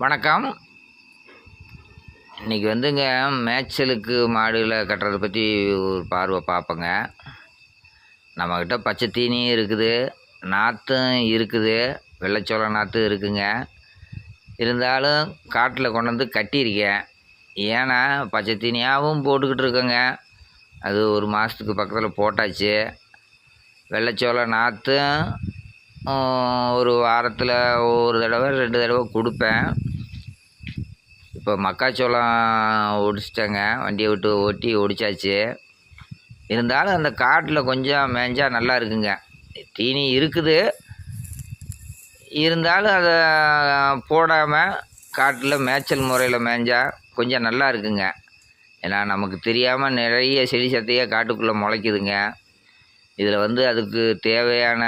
வணக்கம். இன்றைக்கி வந்துங்க மேய்ச்சலுக்கு மாடுகளை கட்டுறதை பற்றி ஒரு பார்வை பார்ப்போங்க. நம்மக்கிட்ட பச்சை தீனியும் இருக்குது, நாற்றும் இருக்குது, வெள்ளைச்சோள நாற்றும் இருக்குங்க. இருந்தாலும் காட்டில் கொண்டு வந்து கட்டியிருக்கேன். ஏன்னா பச்சை தீனியாகவும் போட்டுக்கிட்டு இருக்கேங்க. அது ஒரு மாதத்துக்கு பக்கத்தில் போட்டாச்சு. வெள்ளைச்சோள நாற்றும் ஒரு வாரத்தில் ஒரு தடவை 2 தடவை கொடுப்பேன். இப்போ மக்காச்சோளம் ஒடிச்சிட்டேங்க, வண்டியை விட்டு ஓட்டி ஒடிச்சாச்சு. இருந்தாலும் அந்த காட்டில் கொஞ்சம் மேய்ஞ்சா நல்லா இருக்குங்க. தீனி இருக்குது, இருந்தாலும் அதை போடாமல் காட்டில் மேய்ச்சல் முறையில் மேய்ஞ்சா கொஞ்சம் நல்லா இருக்குங்க. ஏன்னா நமக்கு தெரியாமல் நிறைய செடி சத்தையாக காட்டுக்குள்ளே முளைக்குதுங்க. இதில் அதுக்கு தேவையான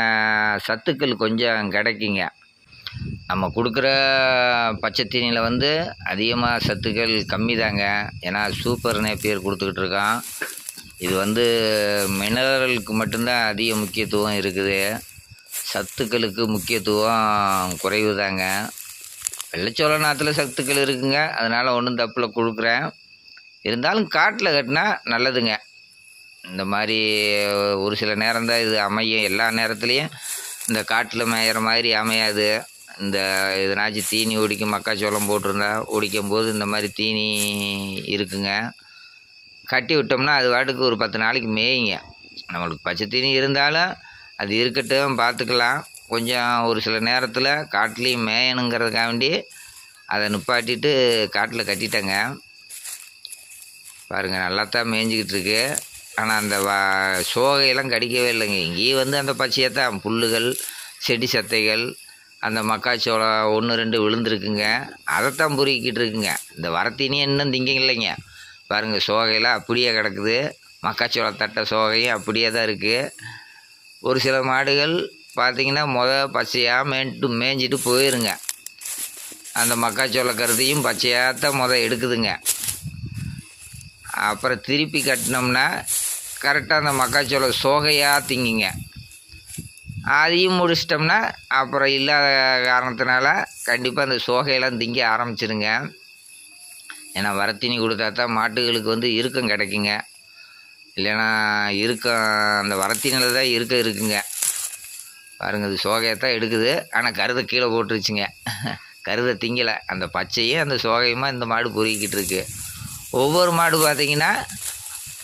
சத்துக்கள் கொஞ்சம் கிடைக்குங்க. நம்ம கொடுக்குற பச்சை தீனியில் அதிகமாக சத்துக்கள் கம்மி தாங்க. ஏன்னா சூப்பர் நேப்பியர் கொடுத்துக்கிட்டு இருக்கான். இது மினரலுக்கு மட்டும்தான் அதிக முக்கியத்துவம் இருக்குது, சத்துக்களுக்கு முக்கியத்துவம் குறைவு தாங்க. வெள்ளைச்சோள நாற்றுல சத்துக்கள் இருக்குங்க, அதனால் ஒன்றும் தப்பில் கொடுக்குறேன். இருந்தாலும் காட்டில் கட்டினா நல்லதுங்க. இந்த மாதிரி ஒரு சில நேரம்தான் இது அமையும், எல்லா நேரத்துலேயும் இந்த காட்டில் மேயிற மாதிரி அமையாது. இதனாச்சும் தீனி ஒடிக்கும், மக்காச்சோளம் போட்டிருந்தா ஒடிக்கும் போது இந்த மாதிரி தீனி இருக்குங்க. கட்டி விட்டோம்னா அது வாட்டுக்கு ஒரு 10 நாளைக்கு மேயுங்க. நம்மளுக்கு பச்சை தீனி இருந்தாலும் அது இருக்கட்டும், பார்த்துக்கலாம். கொஞ்சம் ஒரு சில நேரத்தில் காட்டிலையும் மேயணுங்கிறதுக்காண்டி அதை நிப்பாட்டிட்டு காட்டில் கட்டிட்டேங்க. பாருங்கள், நல்லா தான் மேய்ஞ்சிக்கிட்டு இருக்கு. ஆனால் அந்த சோகையெல்லாம் கடிக்கவே இல்லைங்க. இங்கேயும் அந்த பச்சையத்தான் புல்லுகள், செடி சத்தைகள், அந்த மக்காச்சோளம் 1-2 விழுந்துருக்குங்க, அதைத்தான் பொறுக்கிட்டு இருக்குங்க. இந்த வரத்தீனியும் இன்னும் திங்கிங்க இல்லைங்க. பாருங்கள், சோகையெல்லாம் அப்படியே கிடக்குது, மக்காச்சோள தட்டை சோகையும் அப்படியே தான் இருக்குது. ஒரு சில மாடுகள் பார்த்திங்கன்னா பச்சையாக மேய்ஞ்சிட்டு போயிருங்க. அந்த மக்காச்சோள கருதையும் பச்சையாகத்தான் எடுக்குதுங்க. அப்புறம் திருப்பி கட்டினோம்னா கரெக்டாக அந்த மக்காச்சோள சோகையாக திங்கிங்க. அதையும் முடிச்சிட்டோம்னா அப்புறம் இல்லாத காரணத்தினால கண்டிப்பாக அந்த சோகையெல்லாம் திங்க ஆரம்பிச்சிருங்க. ஏன்னா வரத்தீனி கொடுத்தா தான் மாட்டுகளுக்கு இறுக்கம் கிடைக்குங்க. இல்லைன்னா இறுக்கம் அந்த வரத்தீனியில் தான் இருக்குங்க. பாருங்கள், அது சோகையை தான் எடுக்குது, ஆனால் கருதை கீழே போட்டுருச்சுங்க. கருதை திங்கலை, அந்த பச்சையும் அந்த சோகையுமா இந்த மாடு பொறுக்கிட்டு இருக்கு. ஒவ்வொரு மாடு பார்த்திங்கன்னா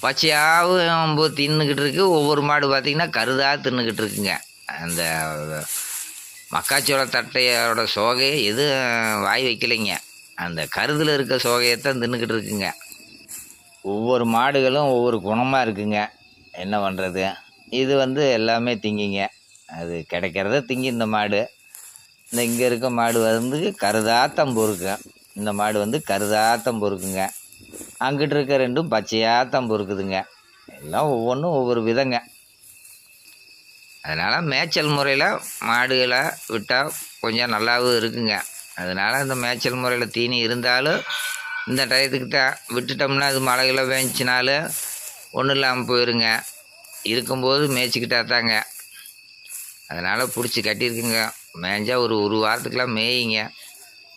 பச்சையாகவும் தின்னுக்கிட்டு இருக்குது, ஒவ்வொரு மாடு பார்த்திங்கன்னா கருதாக தின்னுக்கிட்டு இருக்குங்க. அந்த மக்காச்சோள தட்டையோட சோகையை எதுவும் வாய் வைக்கலைங்க, அந்த கருதில் இருக்க சோகையைத்தான் தின்னுக்கிட்டு இருக்குங்க. ஒவ்வொரு மாடுகளும் ஒவ்வொரு குணமாக இருக்குங்க. என்ன பண்ணுறது, இது எல்லாமே திங்கிங்க. அது கிடைக்கிறத திங்கி இந்த மாடு. இங்கே இருக்க மாடு கருதாத்தம் பொறுக்கும். இந்த மாடு கருதாத்தம் பொறுக்குங்க. அங்கிட்டு இருக்க 2 பச்சையாகத்தான் பொறுக்குதுங்க. எல்லாம் ஒவ்வொன்றும் ஒவ்வொரு விதங்க. அதனால் மேய்ச்சல் முறையில் மாடுகளை விட்டால் கொஞ்சம் நல்லாவும் இருக்குங்க. அதனால் இந்த மேய்ச்சல் முறையில் தீனி இருந்தாலும் இந்த டயத்துக்கு தான் விட்டுட்டோம்னா அது மழைகளை வேஞ்சினாலும் ஒன்றும் இல்லாமல் போயிருங்க. இருக்கும்போது மேய்ச்சிக்கிட்டா தாங்க. அதனால் பிடிச்சி கட்டியிருக்குங்க. மேய்ஞ்சா ஒரு வாரத்துக்கெலாம் மேயிங்க.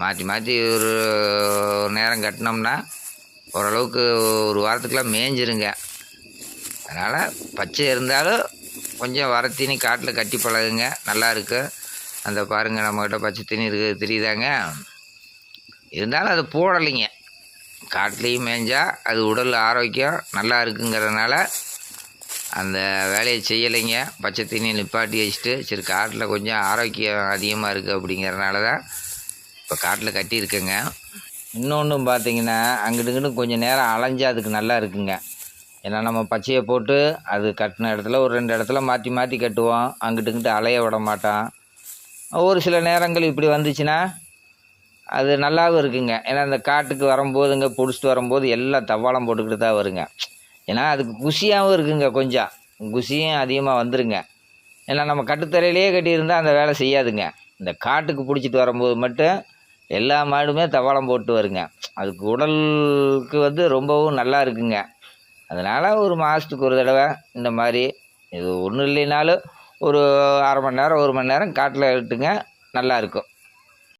மாற்றி மாற்றி ஒரு நேரம் கட்டினோம்னா ஓரளவுக்கு ஒரு வாரத்துக்கெலாம் மேய்ஞ்சிருங்க. அதனால் பச்சை இருந்தாலும் கொஞ்சம் வரத்தீனி காட்டில் கட்டி பழகுங்க, நல்லா இருக்குது. அந்த பாருங்கள், நம்மக்கிட்ட பச்சை தீனி இருக்குது தெரியுதாங்க. இருந்தாலும் அதை போடலைங்க. காட்டிலையும் மேய்ஞ்சால் அது உடல் ஆரோக்கியம் நல்லா இருக்குங்கிறதுனால அந்த வேலையை செய்யலைங்க. பச்சை தீனியை நிப்பாட்டி வச்சுட்டு சரி காட்டில் கொஞ்சம் ஆரோக்கியம் அதிகமாக இருக்குது அப்படிங்கிறதுனால தான் இப்போ காட்டில் கட்டியிருக்கேங்க. இன்னொன்றும் பார்த்திங்கன்னா அங்கிட்டு கொஞ்சம் நேரம் அலைஞ்சா அதுக்கு நல்லா இருக்குங்க. ஏன்னா நம்ம பச்சையை போட்டு அது கட்டின இடத்துல ஒரு 2 இடத்துல மாற்றி மாற்றி கட்டுவோம், அங்கிட்டு அலைய விட மாட்டோம். ஒரு சில நேரங்கள் இப்படி வந்துச்சுன்னா அது நல்லாவும் இருக்குங்க. ஏன்னா அந்த காட்டுக்கு வரும்போதுங்க பிடிச்சிட்டு வரும்போது எல்லாம் தவாளம் போட்டுக்கிட்டு தான் வருங்க. ஏன்னா அதுக்கு குஷியாகவும் இருக்குங்க, கொஞ்சம் குஷியும் அதிகமாக வந்துருங்க. ஏன்னா நம்ம கட்டுத்தரையிலேயே கட்டியிருந்தால் அந்த வேலை செய்யாதுங்க. இந்த காட்டுக்கு பிடிச்சிட்டு வரும்போது மட்டும் எல்லா மாடுமே தவாளம் போட்டு வருங்க. அதுக்கு உடலுக்கு ரொம்பவும் நல்லா இருக்குங்க. அதனால் ஒரு மாதத்துக்கு ஒரு தடவை இந்த மாதிரி இது ஒன்றும் இல்லைனாலும் ஒரு 1/2 மணி நேரம் 1 மணி நேரம் காட்டில் விட்டுங்க, நல்லா இருக்கும்.